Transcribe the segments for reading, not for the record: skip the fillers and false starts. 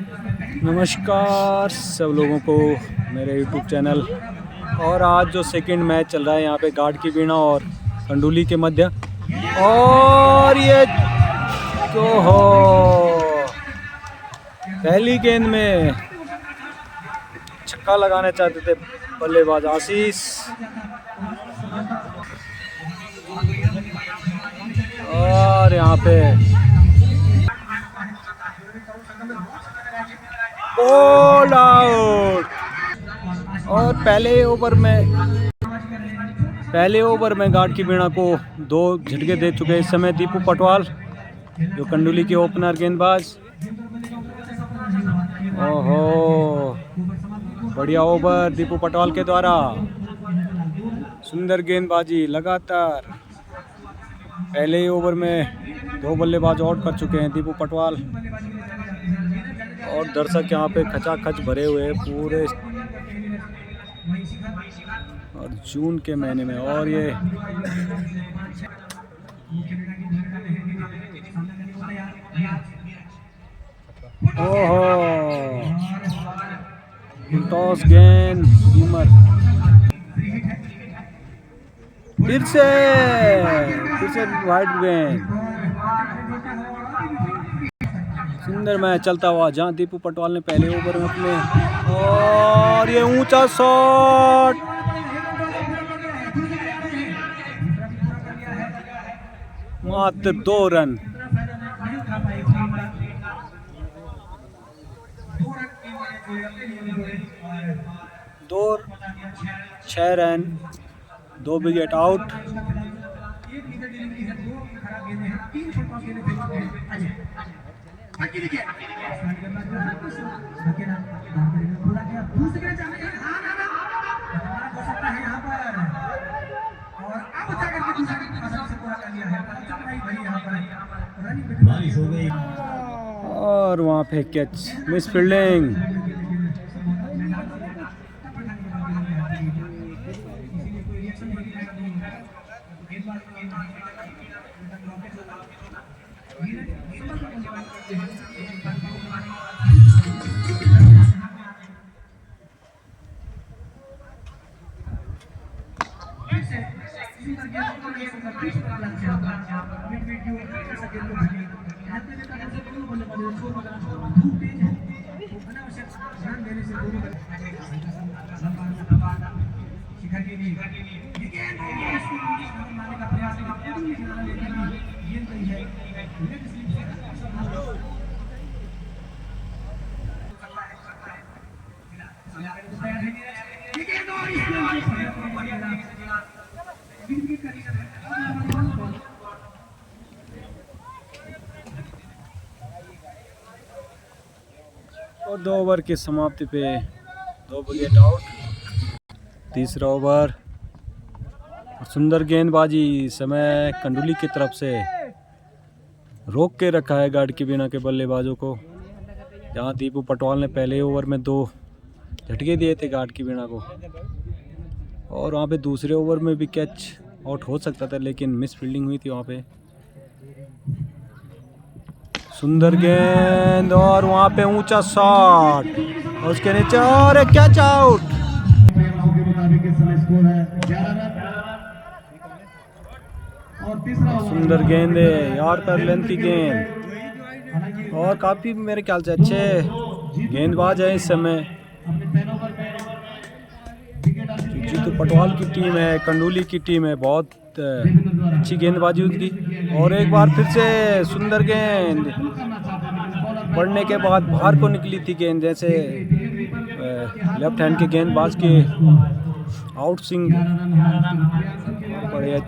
नमस्कार सब लोगों को मेरे YouTube चैनल। और आज जो सेकंड मैच चल रहा है यहाँ पे गार्ड की वीणा और कंडोली के मध्य, और ये तो हो पहली गेंद में छक्का लगाना चाहते थे बल्लेबाज आशीष, और यहाँ पे बॉल आउट। और पहले ओवर में गार्ड की वीणा को 2 झटके दे चुके हैं इस समय दीपू पटवाल, जो कंडोली के ओपनर गेंदबाज। ओहो, बढ़िया ओवर दीपू पटवाल के द्वारा, सुंदर गेंदबाजी लगातार। पहले ही ओवर में 2 बल्लेबाज आउट कर चुके हैं दीपू पटवाल, और दर्शक यहाँ पे खचाखच भरे हुए हैं पूरे और जून के महीने में। और ये ओहो, टॉस गेंद कीमर, फिर से वाइड गेंद। सुंदर मैच चलता हुआ जहां दीपू पटवाल ने पहले ओवर में अपने, और ये ऊंचा शॉट, मात्र 2 रन। दो 6 रन, 2 विकेट आउट। और वहाँ पे कैच, मिस फील्डिंग। और 2 ओवर की समाप्ति पे 2 विकेट आउट। तीसरा ओवर, सुंदर गेंदबाजी इस समय कंडोली की तरफ से रोक के रखा है गार्ड की वीणा के बल्लेबाजों को, जहां दीपू पटवाल ने पहले ओवर में 2 झटके दिए थे गार्ड की वीणा को, और वहाँ पे दूसरे ओवर में भी कैच आउट हो सकता था, लेकिन मिस फील्डिंग हुई थी वहाँ पे। सुंदर गेंद, और वहाँ पे ऊंचा शॉट, और उसके नीचे और एक कैच आउट। सुंदर गेंद है यार, पर लेंथी गेंद, और काफी मेरे ख्याल से अच्छे गेंदबाज है इस समय। जीतू पटवाल की टीम है, कंडोली की टीम है, बहुत अच्छी गेंदबाजी उनकी। और एक बार फिर से सुंदर गेंद, पड़ने के बाद बाहर को निकली थी गेंद, जैसे लेफ्ट हैंड के गेंदबाज के आउट स्विंग। बढ़िया,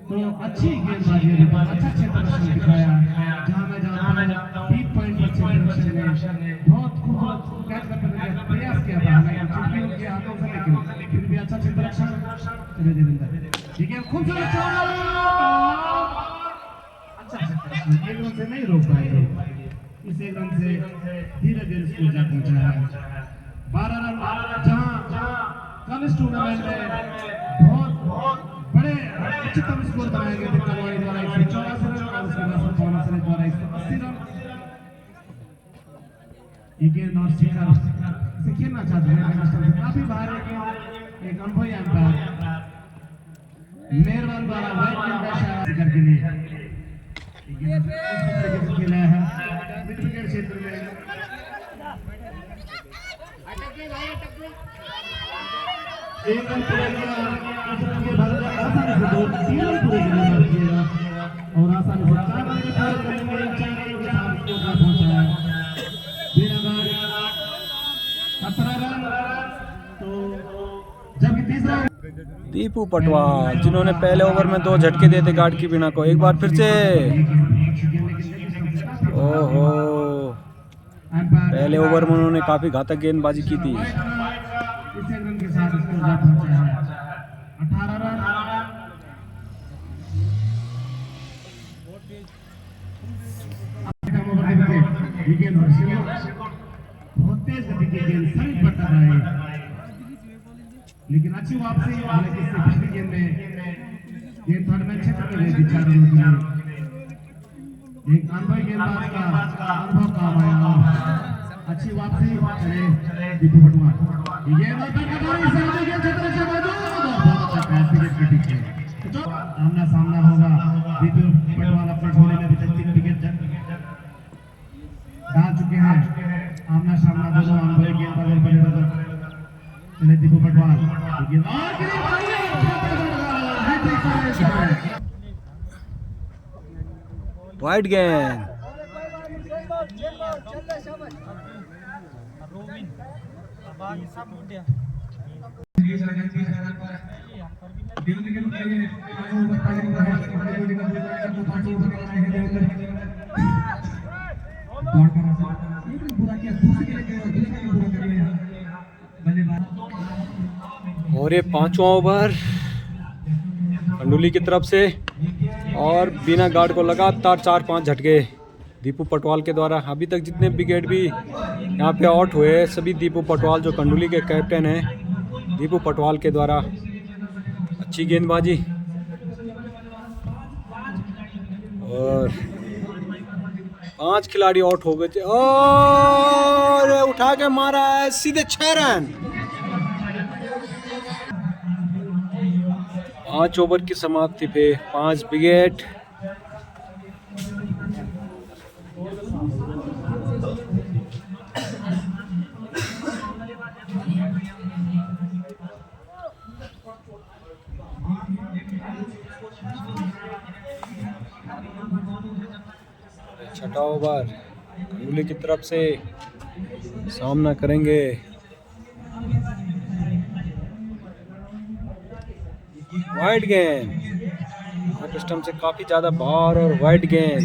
तो अच्छी गेंदबाजी, अच्छा क्षेत्र दिखाया, जहां मैं जाता हूं डीप पॉइंट क्षेत्र में बहुत खूबसूरत कैच करने का प्रयास किया था, चुटकी उनके हाथों से, लेकिन फिर भी अच्छा क्षेत्र देवेंद्र। ठीक है, खूबसूरत शॉट, अच्छा एक रन से नहीं रोक पाए, इस एक रन से धीरे स्कोर जा पहुंचा है 12 रन, जहां कल इस टूर्नामेंट में बहुत बड़े उच्चतम स्कोर बनाए गए थे। कलवाड़ी द्वारा 184 रन और उसके बाद 54 द्वारा 180 रन। ये गेंद और शिखर से खेलना चाहते हैं, काफी बाहर एक अनुभवी अंपायर मेहरबान द्वारा वाइड गेंद का इशारा करके लिए खेला है मिड विकेट क्षेत्र में। एक रन पूरा किया, उसके बाद आसानी से 2-3 रन पूरे किया और आसानी से 4 रन पूरे करने में 4 रन के साथ स्कोर पर पहुंचा है। बीरागाड़ 17 रन। तो जबकि तीसरा दीपू पटवाल जिन्होंने पहले ओवर में 2 झटके दिए थे गार्ड की बिना को, एक बार फिर से ओहो पहले ओवर में उन्होंने काफी घातक गेंदबाजी की थी। रन के साथ स्कोर पर पहुंचा है 18 रन। विकेट और बहुत तेज गति की गेंद सभी पर कर रहे हैं, लेकिन अच्छी वापसी। हालांकि इससे पिछली गेंद में गेंद थर्ड मैन क्षेत्र में गई 4 रनों के लिए। एक अनुभवी गेंदबाज का अनुभव काम आया और अच्छी वापसी चले दीपू पटवाल। ये गेंद क्षेत्र से बहुत अच्छा कैच विकेट के पीछे आमना सामना होगा। दीपू पटवाल अपने झोले में अभी तक 3 विकेट डाल चुके हैं। आमना सामना दोनों अनुभवी गेंदबाज चले दीपू पटवाल। वाइड गेंद और ये 5वां ओवर कंडोली की तरफ से और बिना गार्ड को लगातार 4-5 झटके दीपू पटवाल के द्वारा। अभी तक जितने विकेट भी यहाँ पे आउट हुए सभी दीपू पटवाल जो कंडोली के कैप्टन हैं दीपू पटवाल के द्वारा। अच्छी गेंदबाजी और 5 खिलाड़ी आउट हो गए थे और उठा के मारा है सीधे 6 रन। 5 ओवर की समाप्ति पे 5 विकेट। छठा ओवर कंडोली की तरफ से सामना करेंगे वाइड गेंद स्टंप से काफी ज्यादा बाहर और वाइड गेंद।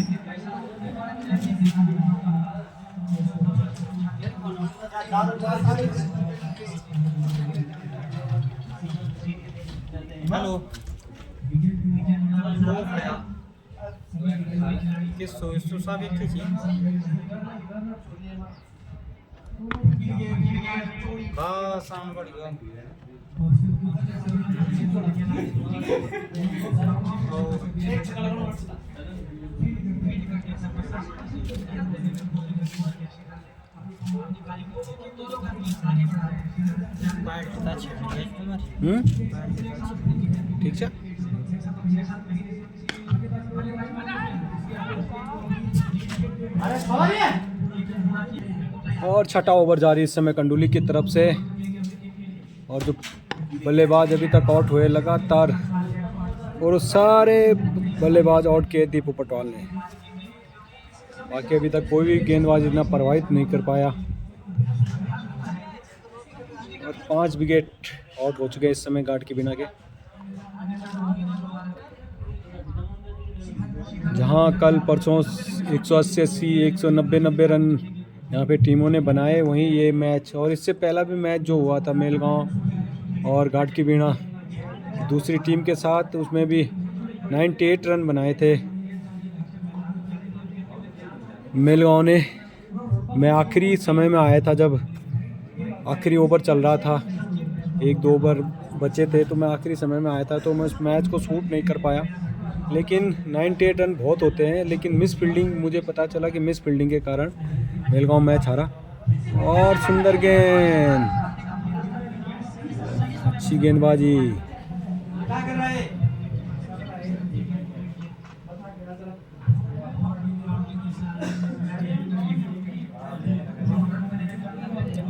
हेलो किसो साबित थी बस आम बढ़ गया। ठीक है। और छठा ओवर जारी इस समय कंडोली की तरफ से और जो बल्लेबाज अभी तक आउट हुए लगातार और सारे बल्लेबाज आउट किए दीपू पटवाल ने। बाकी अभी तक कोई भी गेंदबाज इतना प्रभावित नहीं कर पाया और 5 विकेट आउट हो चुके हैं इस समय गार्ड के बिना के। जहां कल परसों 180 190 रन यहाँ पे टीमों ने बनाए, वहीं ये मैच और इससे पहला भी मैच जो हुआ था मेलगांव और गार्ड की बिना दूसरी टीम के साथ, उसमें भी 98 रन बनाए थे मेलगांव ने। मैं आखिरी समय में आया था जब आखिरी ओवर चल रहा था, 1-2 ओवर बचे थे, तो मैं आखिरी समय में आया था तो मैं उस मैच को शूट नहीं कर पाया। लेकिन 98 रन बहुत होते हैं, लेकिन मिस फील्डिंग मुझे पता चला कि मिस फील्डिंग के कारण मेलगांव मैच हारा। और सुंदर गेंद, अच्छी गेंदबाजी।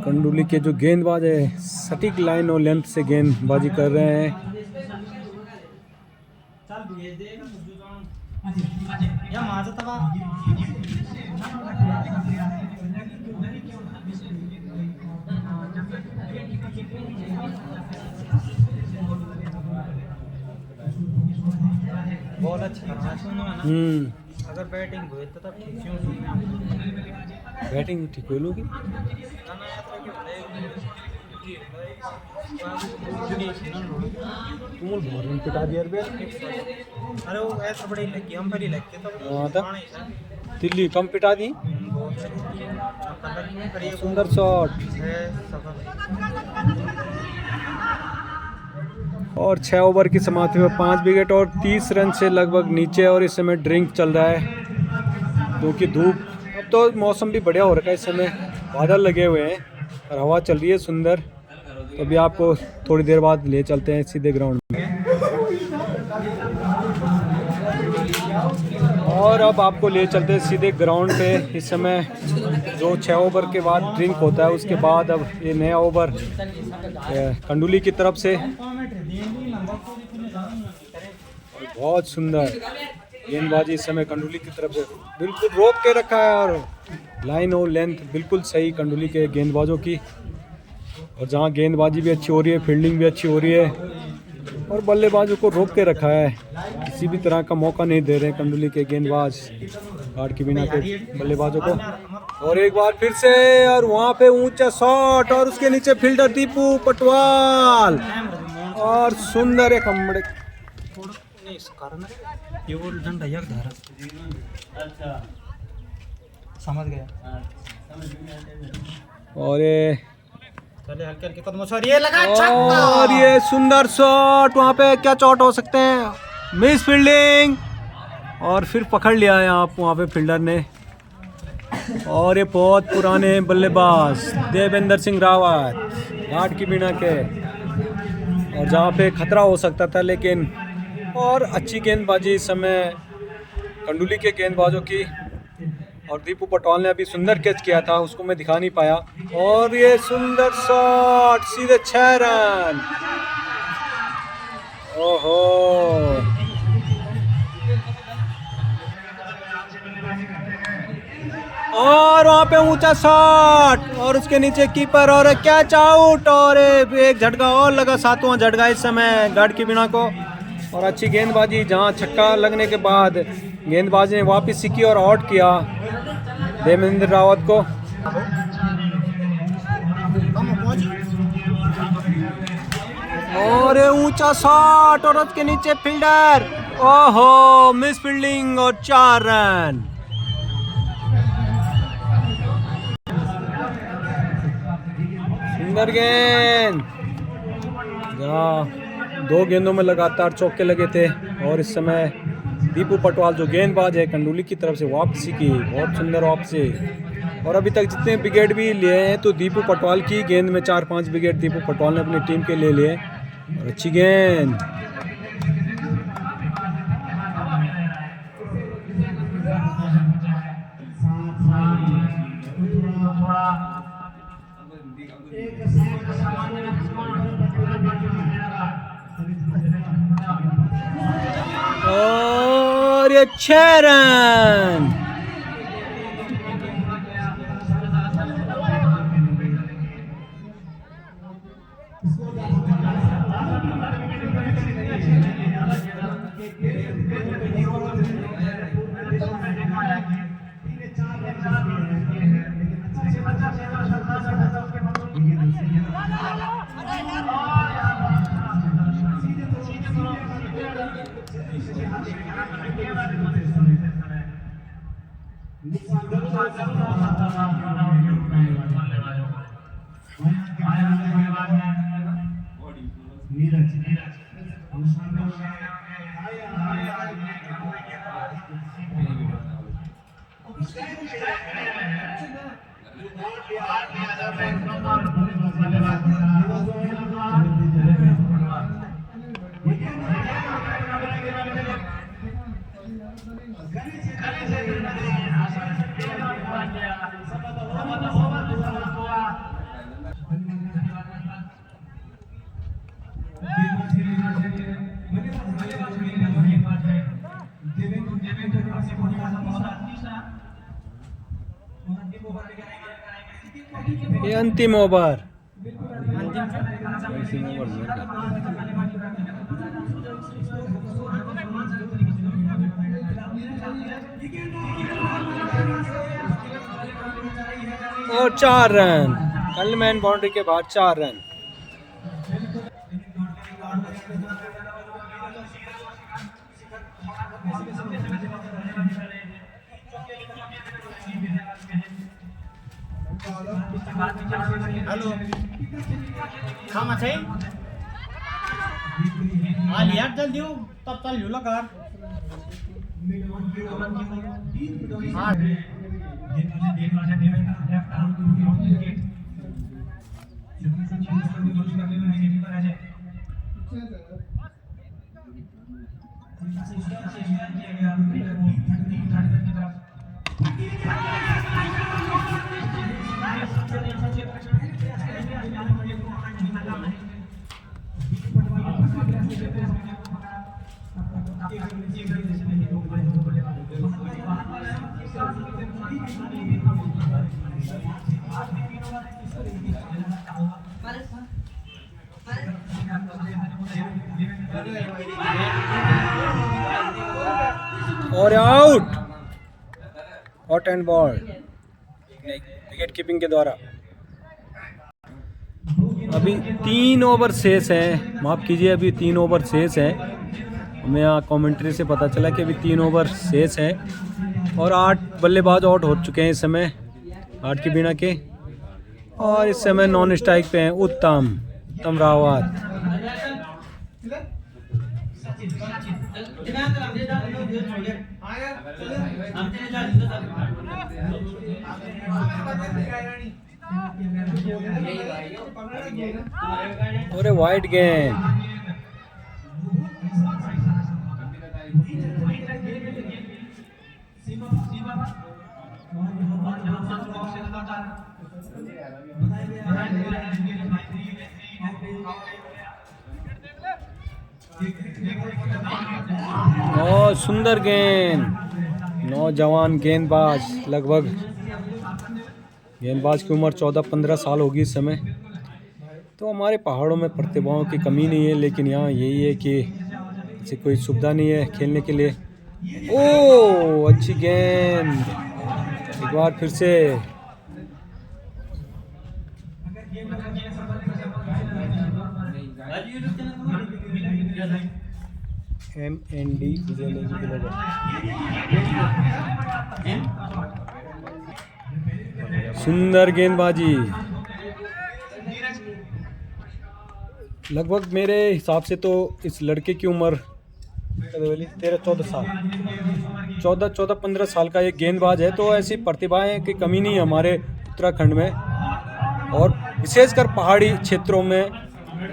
कंडुली के जो गेंदबाज है सटीक लाइन और लेंथ से गेंदबाजी कर रहे हैं। बॉल अच्छा है। अगर बैटिंग हुई तो तब ठीक है। बैटिंग ठीक हो लोगी। तुम बहुत रन पिटा दिया रे। अरे वो ऐसा बड़ी लगी, हम बड़ी लग के हाँ तो तो तिल्ली कम पिटा दी। सुंदर शॉट और 6 ओवर की समाप्ति में 5 विकेट और 30 रन से लगभग नीचे। और इस समय ड्रिंक चल रहा है क्योंकि धूप, अब तो मौसम भी बढ़िया हो रखा है। इस समय बादल लगे हुए हैं और हवा चल रही है सुंदर। तो अभी आपको थोड़ी देर बाद ले चलते हैं सीधे ग्राउंड में। और अब आपको ले चलते हैं सीधे ग्राउंड पे। इस समय जो 6 ओवर के बाद ड्रिंक होता है उसके बाद अब ये नया ओवर कंडुली की तरफ से। बहुत सुंदर गेंदबाजी इस समय कंडुली की तरफ से, बिल्कुल रोक के रखा है और लाइन और लेंथ बिल्कुल सही कंडुली के गेंदबाजों की। और जहाँ गेंदबाजी भी अच्छी हो रही है, फील्डिंग भी अच्छी हो रही है और बल्लेबाजों को रोक के रखा है। किसी भी तरह का मौका नहीं दे रहे हैं कंडुली के गेंदबाज गार्ड के बिना के बल्लेबाजों को। और एक बार फिर से, और वहाँ पे ऊंचा शॉट और उसके नीचे फील्डर दीपू पटवाल और सुंदर एक हमड़े। ये वो डंडा यक धारा। अच्छा समझ गया। और ये चले हल्के हल्के कदमों से, और ये लगा छक्का। और ये सुंदर शॉट, वहाँ पे क्या चौट हो सकते हैं, मिस फील्डिंग और फिर पकड़ लिया है आप वहाँ पे फील्डर ने। और ये बहुत पुराने बल्लेबाज देवेंद्र सिंह रावत गार्ड की बिना के, और जहाँ पे खतरा हो सकता था लेकिन। और अच्छी गेंदबाजी इस समय कंडुली के गेंदबाजों की। और दीपू पटवाल ने अभी सुंदर कैच किया था, उसको मैं दिखा नहीं पाया। और ये सुंदर शॉट, सीधे 6 रन। ओहो, और वहाँ पे ऊंचा शॉट और उसके नीचे कीपर और कैच आउट। और एक झटका और लगा, 7वां झटका इस समय गार्ड की बिना को। और अच्छी गेंदबाजी, जहाँ छक्का लगने के बाद गेंदबाज ने वापस सीखी और आउट किया देवेंद्र रावत को। और ऊंचा शॉट और उसके नीचे फील्डर, ओहो मिस फील्डिंग और 4 रन। सुंदर गेंद, जहाँ 2 गेंदों में लगातार चौके लगे थे। और इस समय दीपू पटवाल जो गेंदबाज है कंडुली की तरफ से वापसी की, बहुत सुंदर वापसी। और अभी तक जितने विकेट भी लिए हैं तो दीपू पटवाल की गेंद में 4-5 विकेट दीपू पटवाल ने अपनी टीम के लिए लिए। और अच्छी गेंद, और ये 6 रन। ये अंतिम ओवर। और 4 रन, कलमैन बाउंड्री के बाद 4 रन। हेलो खामा छै हाल यार जल्दी हो तब चल लो लगा और out, hot and ball wicket keeping के द्वारा। अभी 3 ओवर शेष हैं, माफ़ कीजिए अभी 3 ओवर शेष हैं। हमें यहाँ कमेंट्री से पता चला कि अभी 3 ओवर शेष हैं और 8 बल्लेबाज आउट हो चुके हैं इस समय, 8 की बीना के। और इस समय नॉन स्ट्राइक पे हैं उत्तम रावत। और वाइड गेंद, और सुंदर गेंद। नौजवान गेंदबाज, लगभग गेंदबाज की उम्र 14-15 साल होगी इस समय। तो हमारे पहाड़ों में प्रतिभाओं की कमी नहीं है, लेकिन यहाँ यही है कि ऐसी कोई सुविधा नहीं है खेलने के लिए। ओह अच्छी गेंद, एक बार फिर से। MND सुंदर गेंदबाजी। लगभग मेरे हिसाब से तो इस लड़के की उम्र 13-14 साल, 14-15 साल का एक गेंदबाज है। तो ऐसी प्रतिभाएं की कमी नहीं है हमारे उत्तराखंड में और विशेषकर पहाड़ी क्षेत्रों में।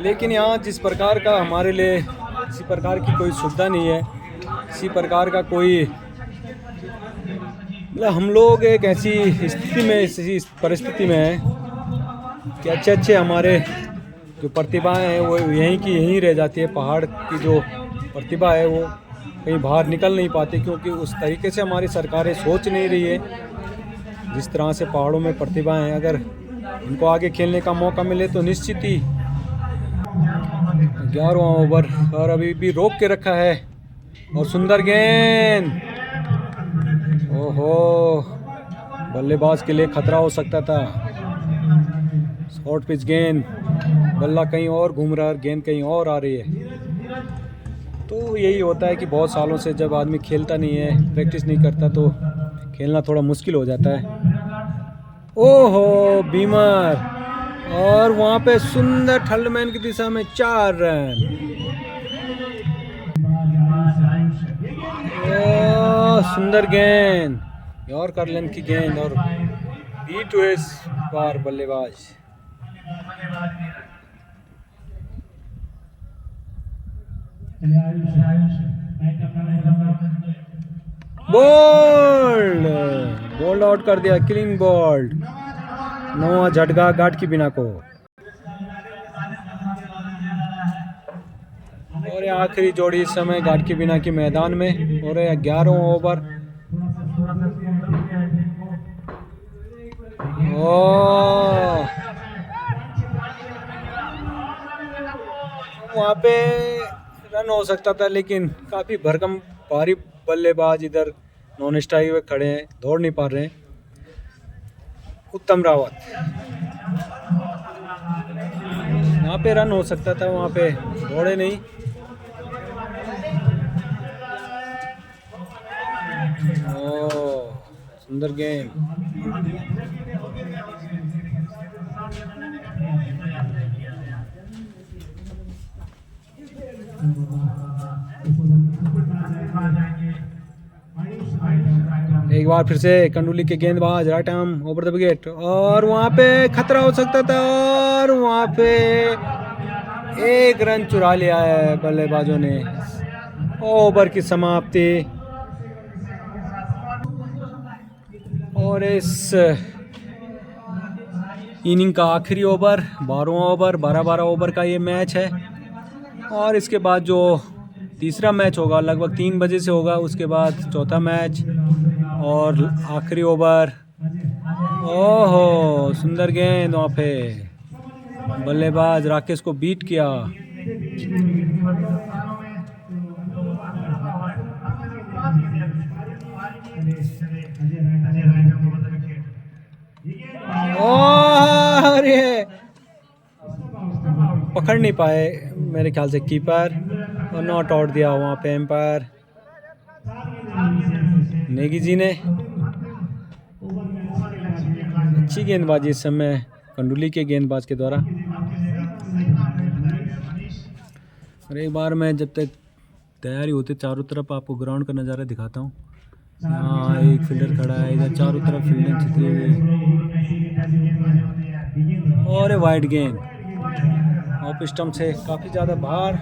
लेकिन यहाँ जिस प्रकार का हमारे लिए इसी प्रकार की कोई सुविधा नहीं है, इसी प्रकार का कोई, मतलब हम लोग एक ऐसी स्थिति में, ऐसी परिस्थिति में हैं कि अच्छे हमारे जो प्रतिभाएं हैं वो यहीं की यहीं रह जाती है। पहाड़ की जो प्रतिभा है वो कहीं बाहर निकल नहीं पाती, क्योंकि उस तरीके से हमारी सरकारें सोच नहीं रही है। जिस तरह से पहाड़ों में प्रतिभाएं हैं, अगर उनको आगे खेलने का मौका मिले तो निश्चित ही। 11वां ओवर और अभी भी रोक के रखा है। और सुंदर गेंद, ओहो बल्लेबाज के लिए खतरा हो सकता था। शॉर्ट पिच गेंद, बल्ला कहीं और घूम रहा है, गेंद कहीं और आ रही है। तो यही होता है कि बहुत सालों से जब आदमी खेलता नहीं है, प्रैक्टिस नहीं करता, तो खेलना थोड़ा मुश्किल हो जाता है। ओहो बीमर, और वहाँ पे सुंदर थर्डमैन की दिशा में 4 रन। सुंदर गेंद, यॉर्कर की गेंद और बीट हुए इस बार बल्लेबाज। बोल्ड बोल्ड आउट कर दिया, क्लीन बोल्ड। 9वां झटका गार्ड की बिना को। और ये आखिरी जोड़ी इस समय गार्ड की बिना की मैदान में। और 11वां ओवर। वहाँ पे रन हो सकता था, लेकिन काफ़ी भरकम भारी बल्लेबाज इधर नॉन स्ट्राइक में खड़े हैं, दौड़ नहीं पा रहे हैं। उत्तम रावत, वहाँ पे रन हो सकता था, वहाँ पे दौड़े नहीं। सुंदर गेंद। एक बार फिर से कंडुली के गेंदबाज right arm over the wicket, और वहां पे खतरा हो सकता था, और वहां पे एक रन चुरा लिया है बल्लेबाजों ने। ओवर की समाप्ति। और इस इनिंग का आखिरी ओवर, 12वां ओवर, 12-12 ओवर का ये मैच है। और इसके बाद जो तीसरा मैच होगा लगभग 3 बजे से होगा, उसके बाद चौथा मैच और आखिरी ओवर। ओहो, सुंदर गेंद, वहाँ पे बल्लेबाज राकेश को बीट किया। और ये पकड़ नहीं पाए मेरे ख्याल से कीपर, और नॉट आउट दिया वहाँ पे एम्पायर नेगी जी ने। अच्छी गेंदबाजी इस समय कंडुली के गेंदबाज के द्वारा। और एक बार मैं जब तक तैयारी होती चारों तरफ आपको ग्राउंड का नज़ारा दिखाता हूँ। यहाँ एक फील्डर खड़ा है, इधर चारों तरफ फील्डिंग छितरी हुई, और वाइड गेंद ऑफ स्टंप से काफ़ी ज़्यादा बाहर।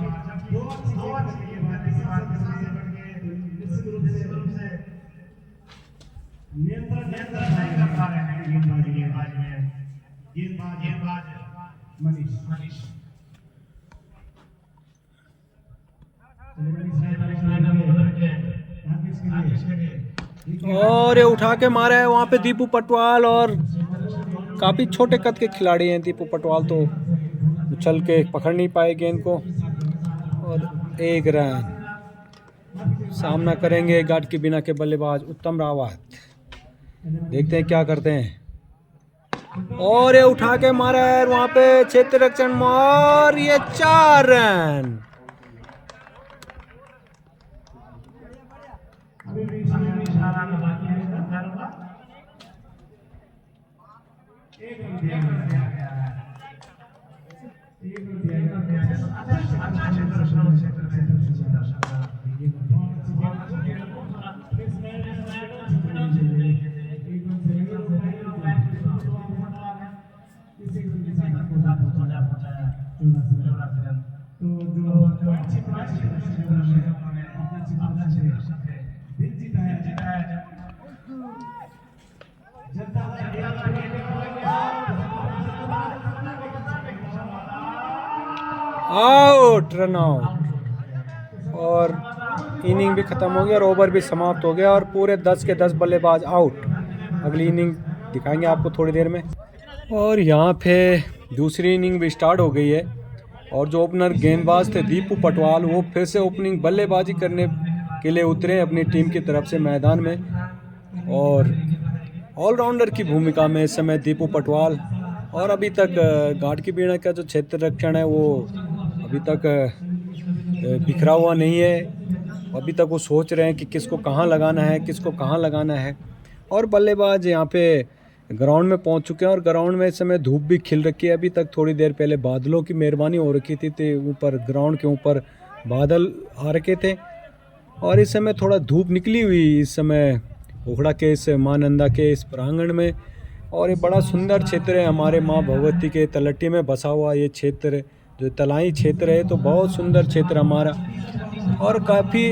और ये उठा के मारा है वहाँ पे दीपू पटवाल, और काफ़ी छोटे कद के खिलाड़ी हैं दीपू पटवाल, तो उछल के पकड़ नहीं पाए गेंद को। और एक रन। सामना करेंगे गार्ड के बिना के बल्लेबाज उत्तम रावत। देखते हैं क्या करते हैं। और ये उठा के मारा है वहाँ पे क्षेत्र रक्षण, और ये 4 रन। Out, run out. और इनिंग भी ख़त्म हो गया और ओवर भी समाप्त हो गया, और पूरे 10 के 10 बल्लेबाज आउट। अगली इनिंग दिखाएंगे आपको थोड़ी देर में। और यहाँ पे दूसरी इनिंग भी स्टार्ट हो गई है, और जो ओपनर गेंदबाज थे दीपू पटवाल, वो फिर से ओपनिंग बल्लेबाजी करने के लिए उतरे अपनी टीम की तरफ से मैदान में। और ऑलराउंडर की भूमिका में इस समय दीपू पटवाल। और अभी तक गार्ड की बीड़ा का जो क्षेत्र रक्षण है वो अभी तक बिखरा हुआ नहीं है। अभी तक वो सोच रहे हैं कि किसको कहाँ लगाना है, किसको कहाँ लगाना है। और बल्लेबाज यहाँ पे ग्राउंड में पहुँच चुके हैं, और ग्राउंड में इस समय धूप भी खिल रखी है। अभी तक थोड़ी देर पहले बादलों की मेहरबानी हो रखी थी, तो ऊपर ग्राउंड के ऊपर बादल आ रखे थे, और इस समय थोड़ा धूप निकली हुई इस समय ओखड़ा के इस माँ नंदा के इस प्रांगण में। और ये बड़ा सुंदर क्षेत्र है, हमारे माँ भगवती के तलट्टी में बसा हुआ ये क्षेत्र, जो तलाई क्षेत्र है, तो बहुत सुंदर क्षेत्र हमारा। और काफ़ी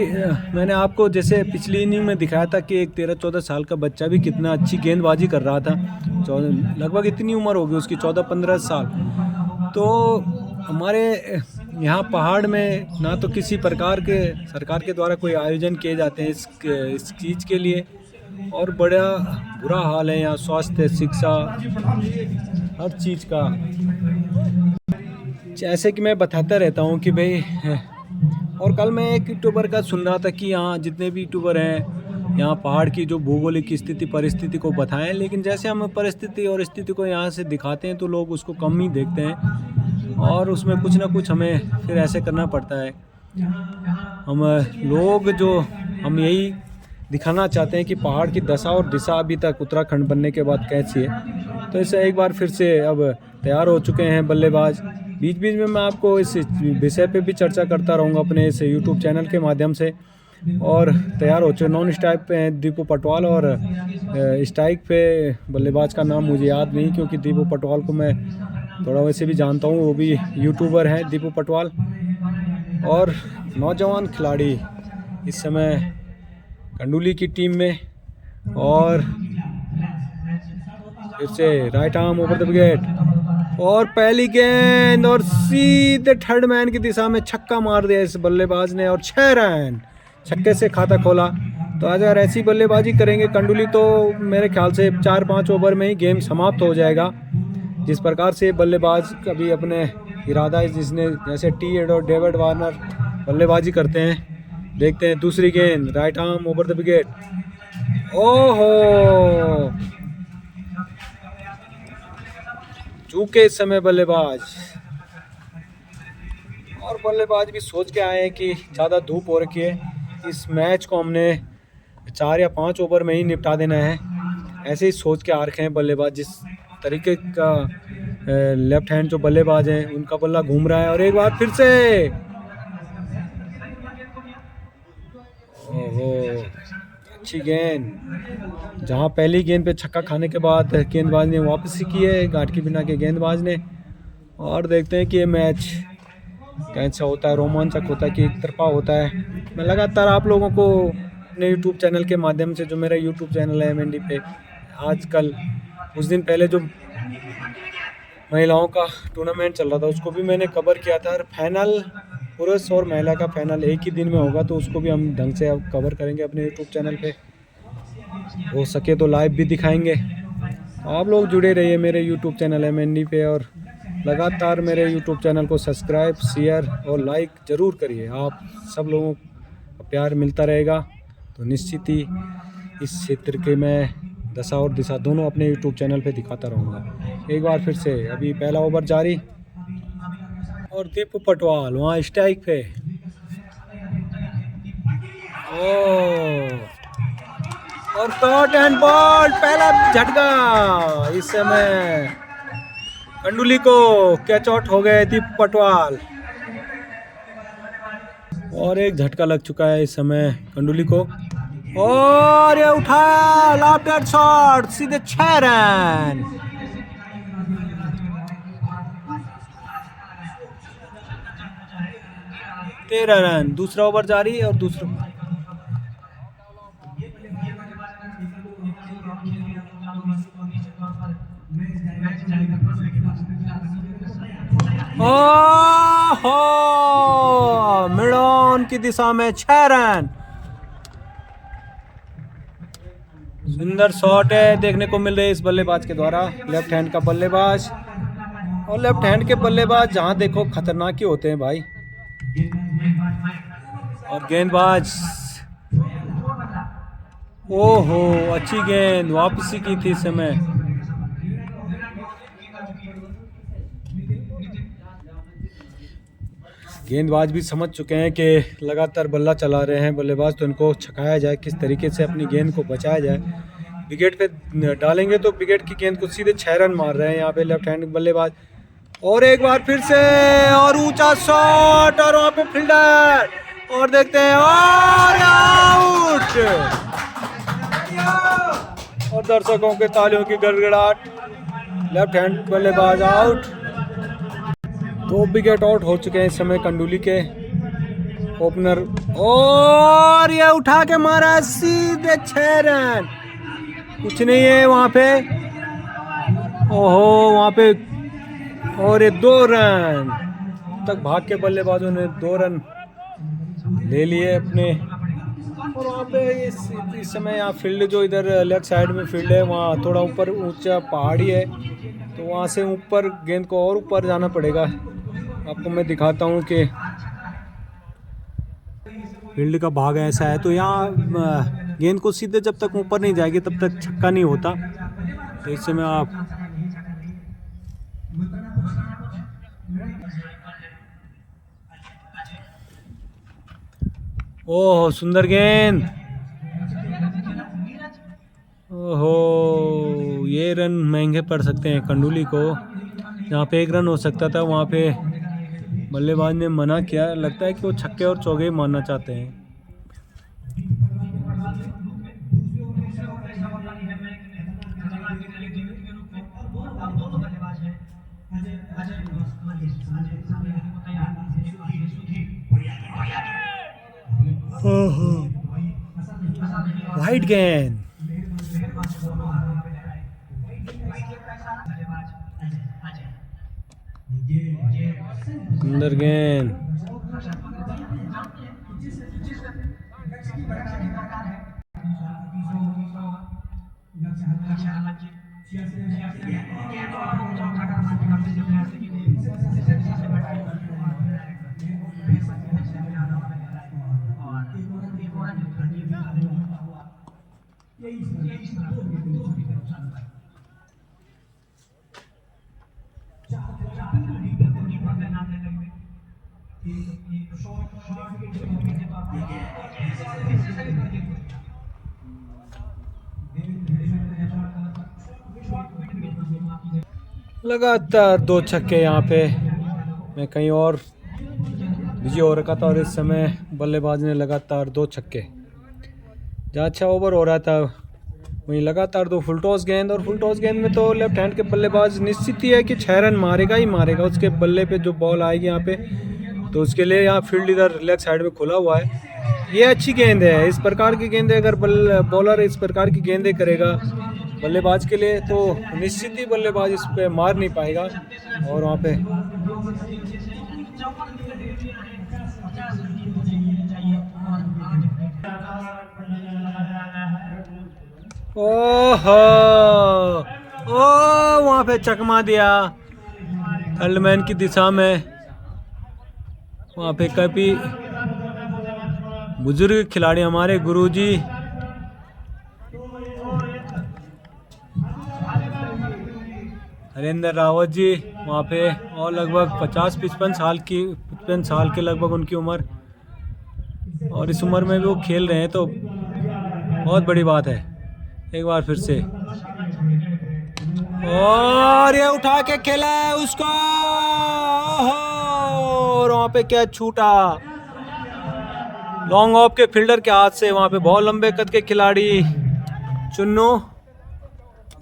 मैंने आपको जैसे पिछली इनिंग में दिखाया था कि एक 13-14 साल का बच्चा भी कितना अच्छी गेंदबाजी कर रहा था। लगभग इतनी उम्र होगी उसकी, 14-15 साल। तो हमारे यहाँ पहाड़ में ना तो किसी प्रकार के सरकार के द्वारा कोई आयोजन किए जाते हैं इस चीज़ के लिए, और बड़ा बुरा हाल है यहाँ, स्वास्थ्य, शिक्षा, हर चीज़ का। जैसे कि मैं बताता रहता हूँ कि भाई, और कल मैं एक यूट्यूबर का सुन रहा था कि यहाँ जितने भी यूट्यूबर हैं यहाँ पहाड़ की जो भौगोलिक स्थिति परिस्थिति को बताएं, लेकिन जैसे हम परिस्थिति और स्थिति को यहाँ से दिखाते हैं तो लोग उसको कम ही देखते हैं, और उसमें कुछ ना कुछ हमें फिर ऐसे करना पड़ता है। हम लोग जो हम यही दिखाना चाहते हैं कि पहाड़ की दशा और दिशा अभी तक उत्तराखंड बनने के बाद कैसी है। तो इसे एक बार फिर से अब तैयार हो चुके हैं बल्लेबाज। बीच बीच में मैं आपको इस विषय पे भी चर्चा करता रहूँगा अपने इस यूट्यूब चैनल के माध्यम से। और तैयार हो चुके, नॉन स्ट्राइक पे हैं दीपू पटवाल, और स्ट्राइक पे बल्लेबाज का नाम मुझे याद नहीं, क्योंकि दीपू पटवाल को मैं थोड़ा वैसे भी जानता हूँ, वो भी यूट्यूबर हैं दीपू पटवाल। और नौजवान खिलाड़ी इस समय कंडोली की टीम में, और फिर से right arm over the wicket, और पहली गेंद और सीधे थर्ड मैन की दिशा में छक्का मार दिया इस बल्लेबाज ने, और 6 रन छक्के से खाता खोला। तो अगर ऐसी बल्लेबाजी करेंगे कंडोली तो मेरे ख्याल से 4-5 ओवर में ही गेम समाप्त हो जाएगा। जिस प्रकार से बल्लेबाज कभी अपने इरादा है, जिसने जैसे टी एड और डेविड वार्नर बल्लेबाजी करते हैं। देखते हैं दूसरी गेंद, right arm over the wicket, ओहो चूके इस समय बल्लेबाज, और बल्लेबाज भी सोच के आए हैं कि ज़्यादा धूप हो रखी है, इस मैच को हमने 4 या 5 ओवर में ही निपटा देना है। ऐसे ही सोच के आ रखे हैं बल्लेबाज। जिस तरीके का लेफ्ट हैंड जो बल्लेबाज हैं उनका बल्ला घूम रहा है, और एक बार फिर से ओहो अच्छी गेंद, जहां पहली गेंद पे छक्का खाने के बाद गेंदबाज ने वापसी की है, गार्ड के बिना के गेंदबाज ने। और देखते हैं कि ये मैच कैसा होता है, रोमांचक होता है कि एक तरफा होता है। मैं लगातार आप लोगों को अपने यूट्यूब चैनल के माध्यम से, जो मेरा यूट्यूब चैनल है MND पे, आजकल कुछ दिन पहले जो महिलाओं का टूर्नामेंट चल रहा था उसको भी मैंने कवर किया था। और फाइनल पुरुष और महिला का फाइनल एक ही दिन में होगा, तो उसको भी हम ढंग से अब कवर करेंगे अपने यूट्यूब चैनल पे, हो सके तो लाइव भी दिखाएंगे। आप लोग जुड़े रहिए मेरे यूट्यूब चैनल MND पे, और लगातार मेरे यूट्यूब चैनल को सब्सक्राइब, शेयर और लाइक ज़रूर करिए। आप सब लोगों का प्यार मिलता रहेगा तो निश्चित ही इस क्षेत्र के मैं दशा और दिशा दोनों अपने यूट्यूब चैनल पे दिखाता रहूँगा। एक बार फिर से अभी पहला ओवर जारी, और दीपू पटवाल वहाँ स्ट्राइक पे, और शॉट एंड बॉल, पहला झटका। इस समय कंडोली को कैच आउट हो गए दीपू पटवाल, और एक झटका लग चुका है इस समय कंडोली को, और ये उठाया लेफ्ट शॉट, सीधे 6 रन। तेरह रन, दूसरा ओवर जारी, और दूसरा ओहो मिड ऑन की दिशा में 6 रन। सुंदर शॉट है देखने को मिल रही है इस बल्लेबाज के द्वारा, लेफ्ट हैंड का बल्लेबाज, और लेफ्ट हैंड के बल्लेबाज जहां देखो खतरनाक ही होते हैं भाई। और गेंदबाज, ओहो अच्छी गेंद, वापसी की थी इस समय। गेंदबाज भी समझ चुके हैं कि लगातार बल्ला चला रहे हैं बल्लेबाज, तो इनको छकाया जाए, किस तरीके से अपनी गेंद को बचाया जाए। विकेट पे डालेंगे तो विकेट की गेंद को सीधे 6 रन मार रहे हैं यहाँ पे लेफ्ट हैंड बल्लेबाज। और एक बार फिर से, और ऊंचा शॉट, और वहाँ पे फील्डर, और देखते हैं, और आउट, और दर्शकों के तालियों की गड़गड़ाहट, लेफ्ट हैंड बल्लेबाज आउट। 2 विकेट आउट हो चुके हैं इस समय कंडोली के, ओपनर, और ये उठा के मारा सीधे 6 रन। कुछ नहीं है वहाँ पे। ओहो वहाँ पे, और ये 2 रन तक भाग के बल्लेबाजों ने 2 रन ले लिए अपने। और वहाँ पे इस समय यहाँ फील्ड जो इधर लेफ्ट साइड में फील्ड है, वहाँ थोड़ा ऊपर ऊंचा पहाड़ी है, तो वहाँ से ऊपर गेंद को और ऊपर जाना पड़ेगा। आपको मैं दिखाता हूँ कि फील्ड का भाग ऐसा है। तो यहाँ गेंद को सीधे जब तक ऊपर नहीं जाएगी तब तक छक्का नहीं होता। तो इस समय आप ओह सुंदर गेंद, ओहो ये रन महंगे पड़ सकते हैं कंडूली को। जहाँ पे 1 रन हो सकता था वहाँ पे बल्लेबाज ने मना किया। लगता है कि वो छक्के और चौके मारना चाहते हैं। वाइड गेंद, सुंदर गेंद, लगातार 2 छक्के। यहाँ पे मैं कहीं और बिजी हो रखा था और इस समय बल्लेबाज ने लगातार 2 छक्के। जहाँ अच्छा ओवर हो रहा था वहीं लगातार 2 फुल टॉस गेंद। और फुल टॉस गेंद में तो लेफ्ट हैंड के बल्लेबाज निश्चित ही है कि 6 रन मारेगा ही मारेगा। उसके बल्ले पे जो बॉल आएगी यहाँ पे, तो उसके लिए यहाँ फील्ड इधर लेफ्ट साइड में खुला हुआ है। ये अच्छी गेंद है। इस प्रकार की गेंदें अगर बॉलर इस प्रकार की गेंदें करेगा बल्लेबाज के लिए, तो निश्चित ही बल्लेबाज इस पे मार नहीं पाएगा। और वहाँ पे ओहो ओ वहाँ पे चकमा दिया थर्डमैन की दिशा में। वहाँ पे काफी बुजुर्ग खिलाड़ी हमारे गुरुजी हरेंद्र रावत जी वहाँ पे, और लगभग 50-55 साल के लगभग उनकी उम्र। और इस उम्र में भी वो खेल रहे हैं तो बहुत बड़ी बात है। एक बार फिर से, और ये उठा के खेला है उसको, और वहाँ पे क्या छूटा लॉन्ग ऑफ के फील्डर के हाथ से। वहाँ पे बहुत लंबे कद के खिलाड़ी चुन्नू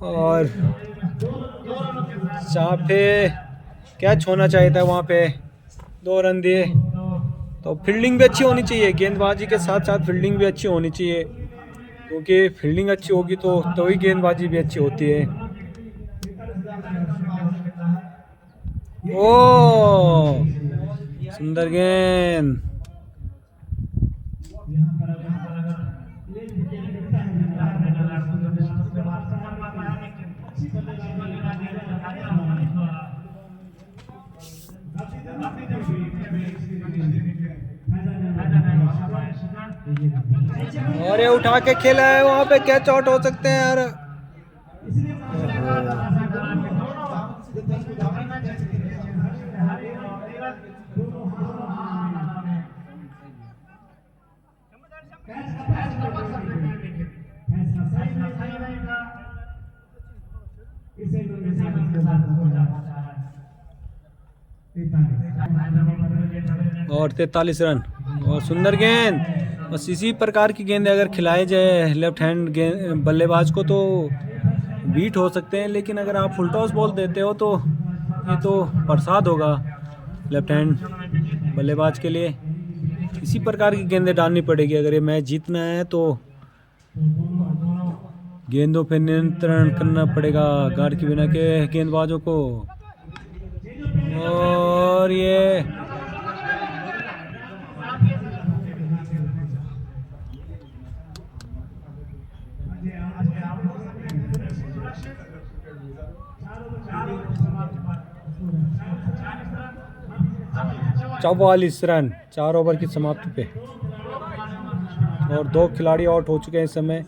और चापे कैच होना चाहिए था। वहाँ पे 2 रन दिए। तो फील्डिंग भी अच्छी होनी चाहिए, गेंदबाजी के साथ साथ फील्डिंग भी अच्छी होनी चाहिए, क्योंकि फील्डिंग अच्छी होगी तो ही गेंदबाजी भी अच्छी होती है। ओ सुंदर गेंद, और ये उठा के खेला है। वहाँ पे कैच आउट हो सकते हैं यार। और 43 रन और सुंदर गेंद। बस इसी प्रकार की गेंद अगर खिलाए जाए लेफ्ट हैंड गेंद बल्लेबाज को तो बीट हो सकते हैं, लेकिन अगर आप फुल टॉस बॉल देते हो तो ये तो प्रसाद होगा लेफ्ट हैंड बल्लेबाज के लिए। इसी प्रकार की गेंदें डालनी पड़ेगी अगर ये मैच जीतना है तो। गेंदों पे नियंत्रण करना पड़ेगा गार्ड के बिना के गेंदबाजों को। और ये चौवालीस रन 4 ओवर की समाप्ति पे, और 2 खिलाड़ी आउट हो चुके हैं इस समय।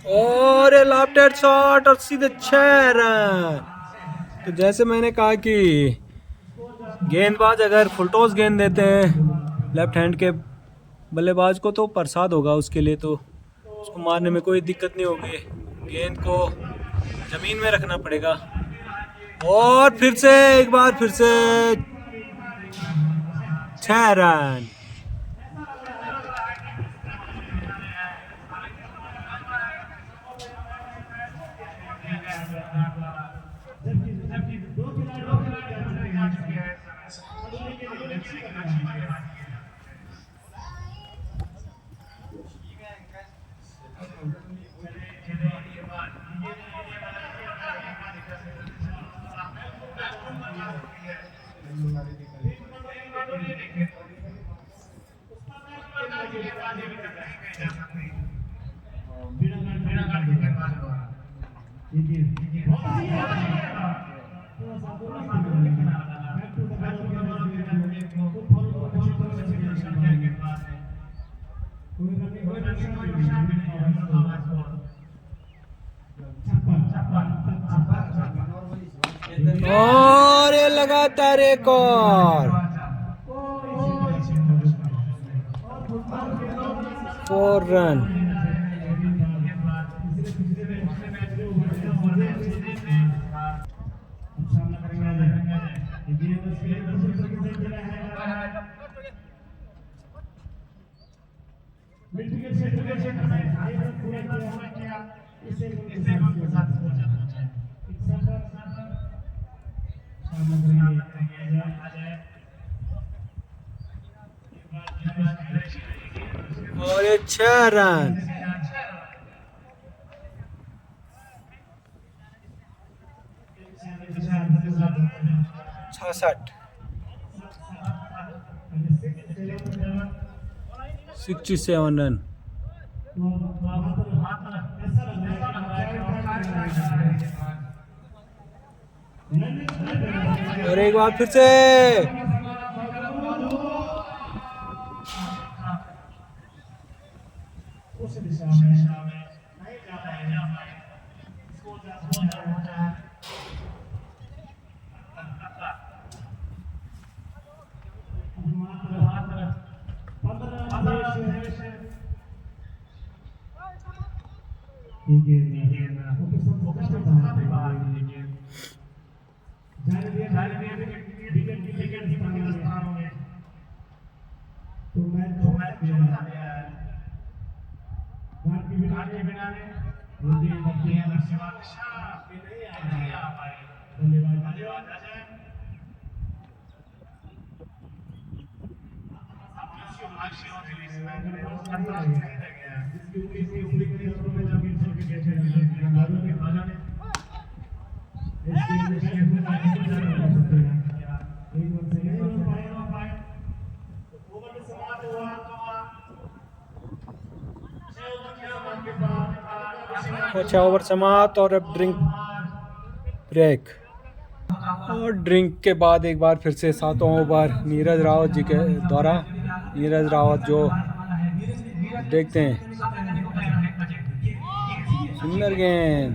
और लॉफ्टेड शॉट और सीधे 6 रन। तो जैसे मैंने कहा कि गेंदबाज अगर फुलटॉस गेंद देते हैं लेफ्ट हैंड के बल्लेबाज को तो प्रसाद होगा उसके लिए, तो उसको मारने में कोई दिक्कत नहीं होगी। गेंद को ज़मीन में रखना पड़ेगा। और फिर से एक बार फिर से 6 रन। और ये लगातार एक और 4 रन। और ये 6 रन। छाछठ 67 रन। और एक बार फिर से अच्छा ओवर समाप्त और अब ड्रिंक ब्रेक। और ड्रिंक के बाद एक बार फिर से 7वां ओवर नीरज रावत जी के द्वारा। नीरज रावत जो देखते हैं, सुंदर गेंद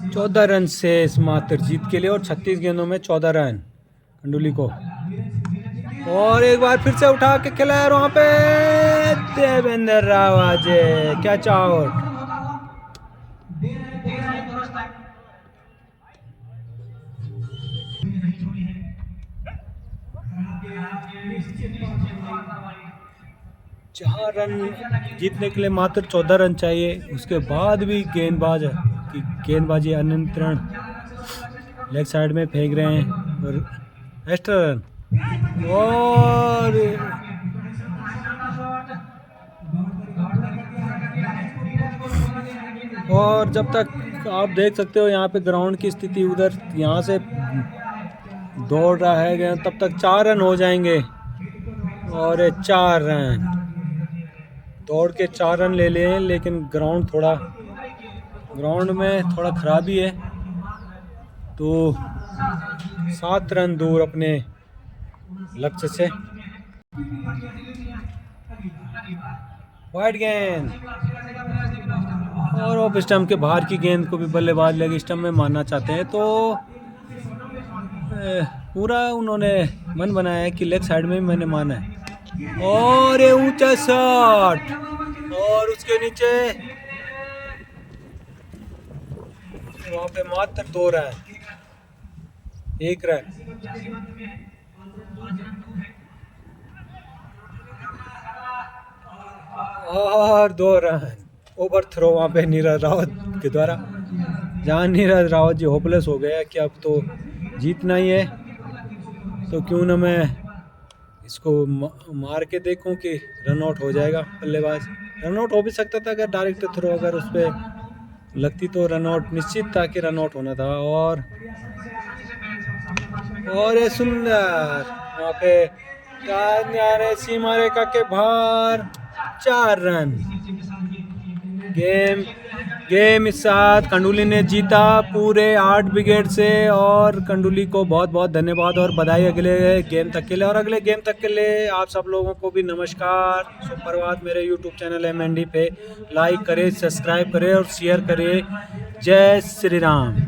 14 रन से मात्र जीत के लिए और 36 गेंदों में 14 रन कंडुली को। और एक बार फिर से उठा के खेला है वहां पे देवेंद्र रावाजे, कैच आउट। चार रन जीतने के लिए मात्र 14 रन चाहिए, उसके बाद भी गेंदबाजी अनियंत्रण लेग साइड में फेंक रहे हैं और एक्स्ट्रा रन। और जब तक आप देख सकते हो यहाँ पे ग्राउंड की स्थिति, उधर यहाँ से दौड़ रहा है तब तक 4 रन हो जाएंगे। और 4 रन दौड़ के 4 रन ले लिए, लेकिन ग्राउंड में थोड़ा खराबी है, तो 7 रन दूर अपने लक्ष्य से। वाइड गेंद और ऑफ स्टंप के बाहर की गेंद को भी बल्लेबाज लेग स्टंप में मारना चाहते हैं, तो पूरा उन्होंने मन बनाया है कि लेग साइड में मैंने माना है। और ये ऊंचा शॉट और उसके नीचे वहां पे मात्र 2 रन, 1 रन। और 2 रन ओवर थ्रो वहाँ पे नीरज रावत के द्वारा, जहाँ नीरज रावत जी होपलेस हो गया कि अब तो जीतना ही है, तो क्यों ना मैं इसको मार के देखूं कि रन आउट हो जाएगा। बल्लेबाज रन आउट हो भी सकता था, अगर डायरेक्ट थ्रो अगर उस पर लगती तो रन आउट निश्चित था कि रन आउट होना था। और ये सुंदर वहाँ पे सीमा रेखा के बाहर 4 रन। गेम इस साथ कंडुली ने जीता पूरे 8 विकेट से, और कंडुली को बहुत बहुत धन्यवाद और बधाई अगले गेम तक के लिए। और अगले गेम तक के लिए आप सब लोगों को भी नमस्कार, सुप्रभात। मेरे यूट्यूब चैनल MND पे लाइक करें, सब्सक्राइब करें और शेयर करें। जय श्री राम।